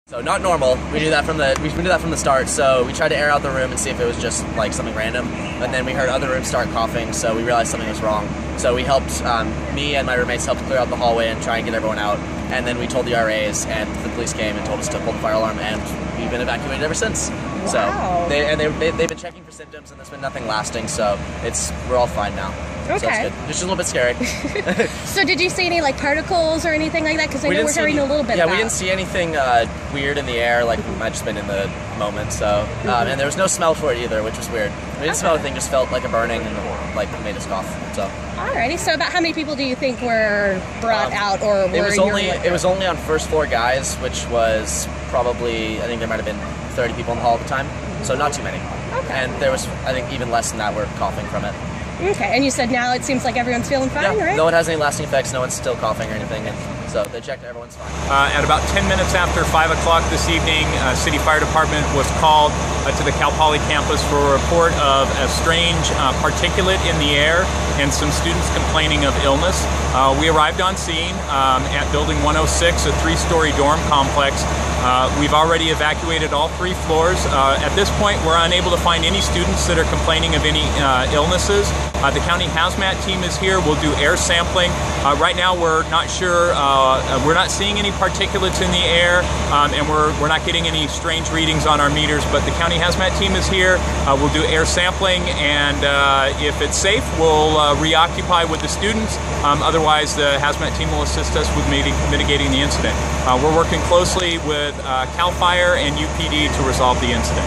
So not normal. We knew that from the start. So we tried to air out the room and see if it was just like something random. And then we heard other rooms start coughing, so we realized something was wrong. So we helped, me and my roommates helped clear out the hallway and try and get everyone out. And then we told the RAs, and the police came and told us to pull the fire alarm, and we've been evacuated ever since. Wow. So they've been checking for symptoms, and there's been nothing lasting. So we're all fine now. Okay. So it's good. It's just a little bit scary. So did you see any like particles or anything like that? Because I know we're hearing a little bit. Yeah, about. we didn't see anything weird in the air. Like we might have just been in the moment. So and there was no smell for it either, which was weird. We didn't smell anything. Just felt like a burning and like made us cough. So. Alrighty. So about how many people do you think were brought out or were it was only on first floor guys, which was probably, I think there might have been 30 people in the hall at the time. So not too many. Okay. And there was, I think, even less than that were coughing from it. Okay, and you said now it seems like everyone's feeling fine, right? No one has any lasting effects, no one's still coughing or anything, and so they checked, everyone's fine. At about 10 minutes after 5 o'clock this evening, City Fire Department was called to the Cal Poly campus for a report of a strange particulate in the air and some students complaining of illness. We arrived on scene at Building 106, a 3-story dorm complex. We've already evacuated all 3 floors. At this point, we're unable to find any students that are complaining of any illnesses. The county hazmat team is here. We'll do air sampling. Right now, we're not sure. We're not seeing any particulates in the air, and we're not getting any strange readings on our meters. But the county hazmat team is here. We'll do air sampling, and if it's safe, we'll reoccupy with the students. Otherwise, the hazmat team will assist us with mitigating the incident. We're working closely with CAL FIRE and UPD to resolve the incident.